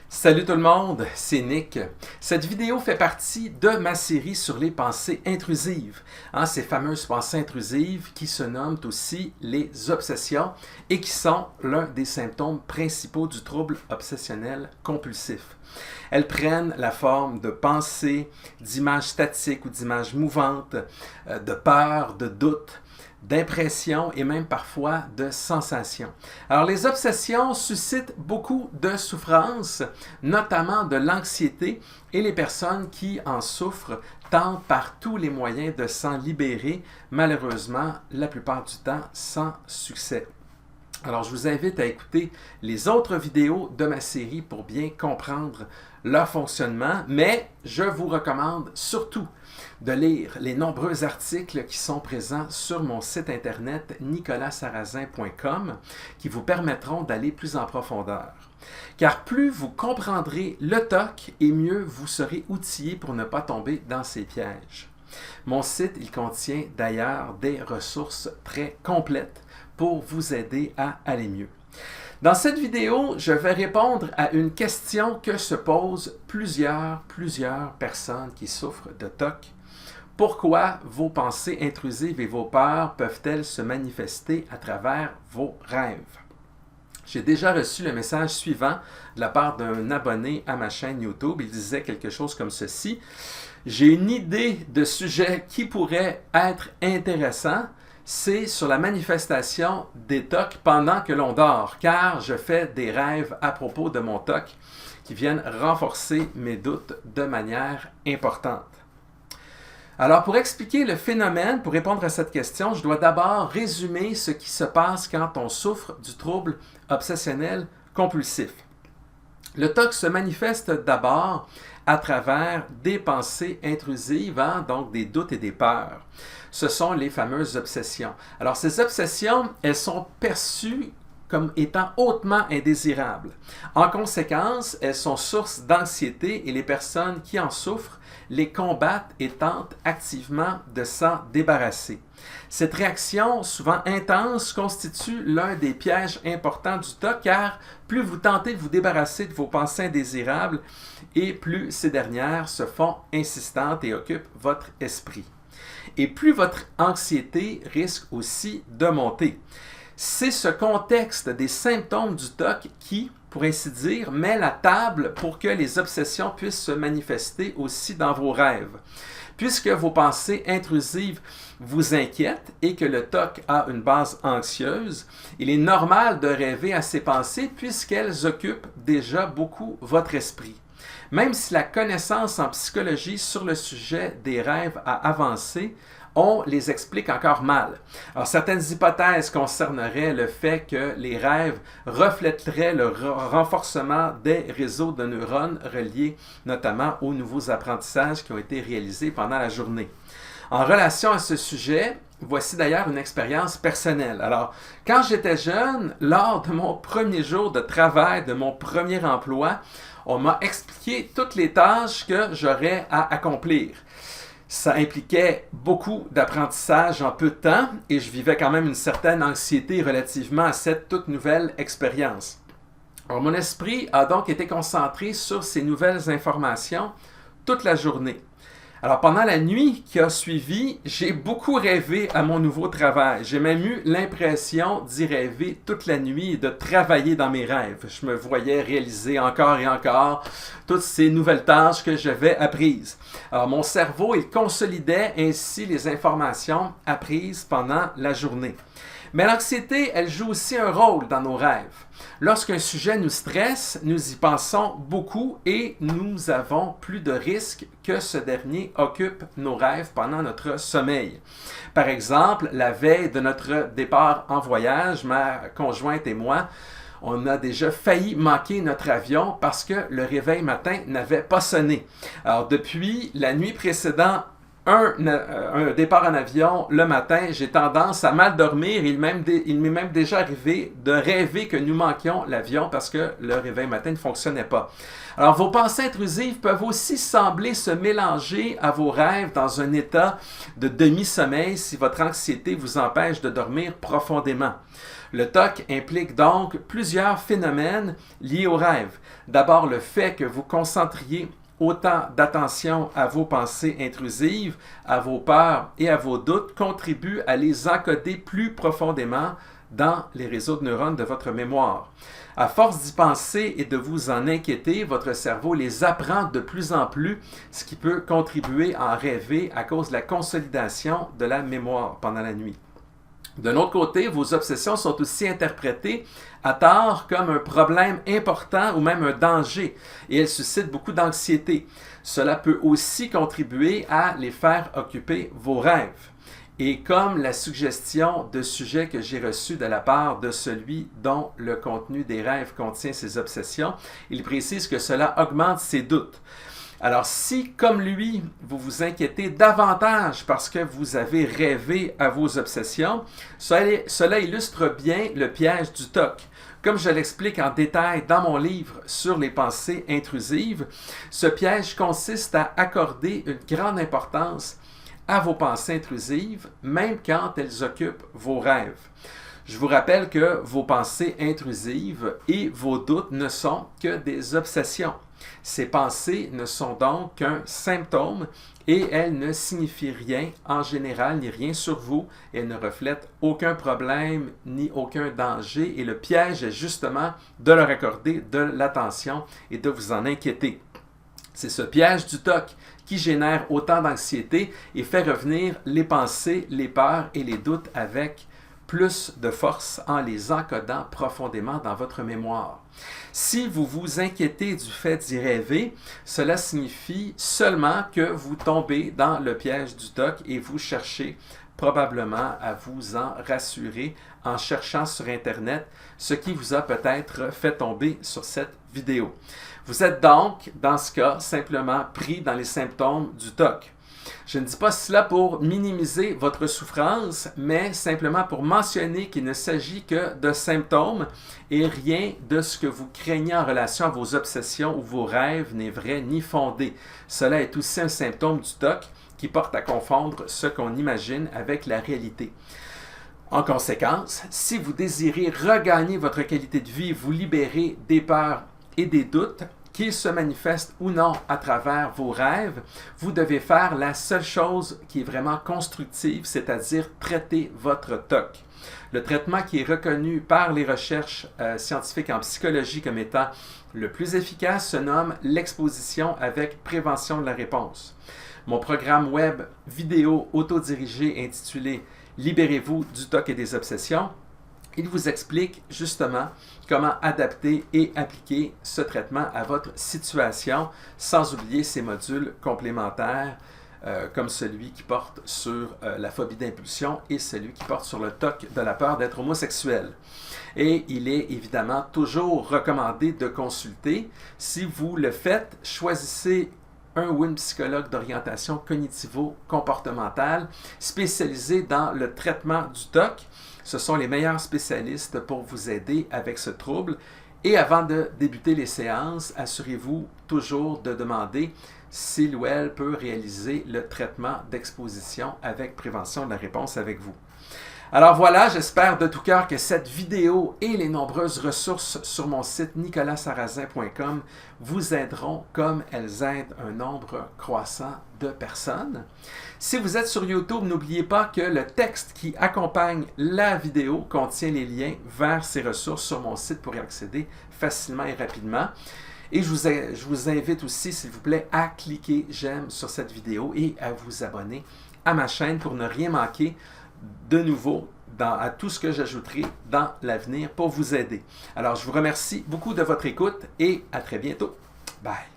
Salut tout le monde, c'est Nick. Cette vidéo fait partie de ma série sur les pensées intrusives. Ces fameuses pensées intrusives qui se nomment aussi les obsessions et qui sont l'un des symptômes principaux du trouble obsessionnel compulsif. Elles prennent la forme de pensées, d'images statiques ou d'images mouvantes, de peur, de doute, d'impressions et même parfois de sensations. Alors les obsessions suscitent beaucoup de souffrance, notamment de l'anxiété, et les personnes qui en souffrent tentent par tous les moyens de s'en libérer, malheureusement la plupart du temps sans succès. Alors je vous invite à écouter les autres vidéos de ma série pour bien comprendre leur fonctionnement, mais je vous recommande surtout de lire les nombreux articles qui sont présents sur mon site internet nicolassarrazin.com qui vous permettront d'aller plus en profondeur. Car plus vous comprendrez le TOC et mieux vous serez outillé pour ne pas tomber dans ces pièges. Mon site, il contient d'ailleurs des ressources très complètes pour vous aider à aller mieux. Dans cette vidéo, je vais répondre à une question que se posent plusieurs personnes qui souffrent de TOC. Pourquoi vos pensées intrusives et vos peurs peuvent-elles se manifester à travers vos rêves? J'ai déjà reçu le message suivant de la part d'un abonné à ma chaîne YouTube. Il disait quelque chose comme ceci. J'ai une idée de sujet qui pourrait être intéressant. C'est sur la manifestation des TOC pendant que l'on dort, car je fais des rêves à propos de mon TOC qui viennent renforcer mes doutes de manière importante. Alors, pour expliquer le phénomène, pour répondre à cette question, je dois d'abord résumer ce qui se passe quand on souffre du trouble obsessionnel compulsif. Le TOC se manifeste d'abord à travers des pensées intrusives, donc des doutes et des peurs. Ce sont les fameuses obsessions. Alors, ces obsessions, elles sont perçues comme étant hautement indésirables. En conséquence, elles sont source d'anxiété et les personnes qui en souffrent les combattent et tentent activement de s'en débarrasser. Cette réaction, souvent intense, constitue l'un des pièges importants du TOC, car plus vous tentez de vous débarrasser de vos pensées indésirables, et plus ces dernières se font insistantes et occupent votre esprit. Et plus votre anxiété risque aussi de monter. C'est ce contexte des symptômes du TOC qui, pour ainsi dire, met la table pour que les obsessions puissent se manifester aussi dans vos rêves. Puisque vos pensées intrusives vous inquiètent et que le TOC a une base anxieuse, il est normal de rêver à ces pensées puisqu'elles occupent déjà beaucoup votre esprit. Même si la connaissance en psychologie sur le sujet des rêves a avancé, on les explique encore mal. Alors, certaines hypothèses concerneraient le fait que les rêves reflèteraient le renforcement des réseaux de neurones reliés notamment aux nouveaux apprentissages qui ont été réalisés pendant la journée. En relation à ce sujet, voici d'ailleurs une expérience personnelle. Alors, quand j'étais jeune, lors de mon premier jour de travail, de mon premier emploi, on m'a expliqué toutes les tâches que j'aurais à accomplir. Ça impliquait beaucoup d'apprentissage en peu de temps et je vivais quand même une certaine anxiété relativement à cette toute nouvelle expérience. Alors, mon esprit a donc été concentré sur ces nouvelles informations toute la journée. Alors, pendant la nuit qui a suivi, j'ai beaucoup rêvé à mon nouveau travail. J'ai même eu l'impression d'y rêver toute la nuit et de travailler dans mes rêves. Je me voyais réaliser encore et encore toutes ces nouvelles tâches que j'avais apprises. Alors, mon cerveau, il consolidait ainsi les informations apprises pendant la journée. Mais l'anxiété, elle joue aussi un rôle dans nos rêves. Lorsqu'un sujet nous stresse, nous y pensons beaucoup et nous avons plus de risques que ce dernier occupe nos rêves pendant notre sommeil. Par exemple, la veille de notre départ en voyage, ma conjointe et moi, on a déjà failli manquer notre avion parce que le réveil matin n'avait pas sonné. Alors depuis la nuit précédente un départ en avion le matin, j'ai tendance à mal dormir. Il m'est même déjà arrivé de rêver que nous manquions l'avion parce que le réveil matin ne fonctionnait pas. Alors, vos pensées intrusives peuvent aussi sembler se mélanger à vos rêves dans un état de demi-sommeil si votre anxiété vous empêche de dormir profondément. Le TOC implique donc plusieurs phénomènes liés aux rêves. D'abord, le fait que vous concentriez autant d'attention à vos pensées intrusives, à vos peurs et à vos doutes contribue à les encoder plus profondément dans les réseaux de neurones de votre mémoire. À force d'y penser et de vous en inquiéter, votre cerveau les apprend de plus en plus, ce qui peut contribuer à en rêver à cause de la consolidation de la mémoire pendant la nuit. D'un autre côté, vos obsessions sont aussi interprétées à tort comme un problème important ou même un danger, et elles suscitent beaucoup d'anxiété. Cela peut aussi contribuer à les faire occuper vos rêves. Et comme la suggestion de sujet que j'ai reçue de la part de celui dont le contenu des rêves contient ces obsessions, il précise que cela augmente ses doutes. Alors si, comme lui, vous vous inquiétez davantage parce que vous avez rêvé à vos obsessions, cela illustre bien le piège du TOC. Comme je l'explique en détail dans mon livre sur les pensées intrusives, ce piège consiste à accorder une grande importance à vos pensées intrusives, même quand elles occupent vos rêves. Je vous rappelle que vos pensées intrusives et vos doutes ne sont que des obsessions. Ces pensées ne sont donc qu'un symptôme et elles ne signifient rien en général ni rien sur vous. Elles ne reflètent aucun problème ni aucun danger et le piège est justement de leur accorder de l'attention et de vous en inquiéter. C'est ce piège du TOC qui génère autant d'anxiété et fait revenir les pensées, les peurs et les doutes avec plus de force en les encodant profondément dans votre mémoire. Si vous vous inquiétez du fait d'y rêver, cela signifie seulement que vous tombez dans le piège du TOC et vous cherchez probablement à vous en rassurer en cherchant sur Internet ce qui vous a peut-être fait tomber sur cette vidéo. Vous êtes donc, dans ce cas, simplement pris dans les symptômes du TOC. Je ne dis pas cela pour minimiser votre souffrance, mais simplement pour mentionner qu'il ne s'agit que de symptômes et rien de ce que vous craignez en relation à vos obsessions ou vos rêves n'est vrai ni fondé. Cela est aussi un symptôme du TOC qui porte à confondre ce qu'on imagine avec la réalité. En conséquence, si vous désirez regagner votre qualité de vie, vous libérer des peurs et des doutes, qu'ils se manifestent ou non à travers vos rêves, vous devez faire la seule chose qui est vraiment constructive, c'est-à-dire traiter votre TOC. Le traitement qui est reconnu par les recherches scientifiques en psychologie comme étant le plus efficace se nomme l'exposition avec prévention de la réponse. Mon programme web vidéo autodirigé intitulé « Libérez-vous du TOC et des obsessions » il vous explique justement comment adapter et appliquer ce traitement à votre situation, sans oublier ces modules complémentaires comme celui qui porte sur la phobie d'impulsion et celui qui porte sur le TOC de la peur d'être homosexuel. Et il est évidemment toujours recommandé de consulter. Si vous le faites, choisissez un ou une psychologue d'orientation cognitivo-comportementale spécialisé dans le traitement du TOC. Ce sont les meilleurs spécialistes pour vous aider avec ce trouble. Et avant de débuter les séances, assurez-vous toujours de demander s'il ou elle peut réaliser le traitement d'exposition avec prévention de la réponse avec vous. Alors voilà, j'espère de tout cœur que cette vidéo et les nombreuses ressources sur mon site nicolassarrazin.com vous aideront comme elles aident un nombre croissant de personnes. Si vous êtes sur YouTube, n'oubliez pas que le texte qui accompagne la vidéo contient les liens vers ces ressources sur mon site pour y accéder facilement et rapidement. Et je vous invite aussi, s'il vous plaît, à cliquer j'aime sur cette vidéo et à vous abonner à ma chaîne pour ne rien manquer de nouveau à tout ce que j'ajouterai dans l'avenir pour vous aider. Alors, je vous remercie beaucoup de votre écoute et à très bientôt. Bye!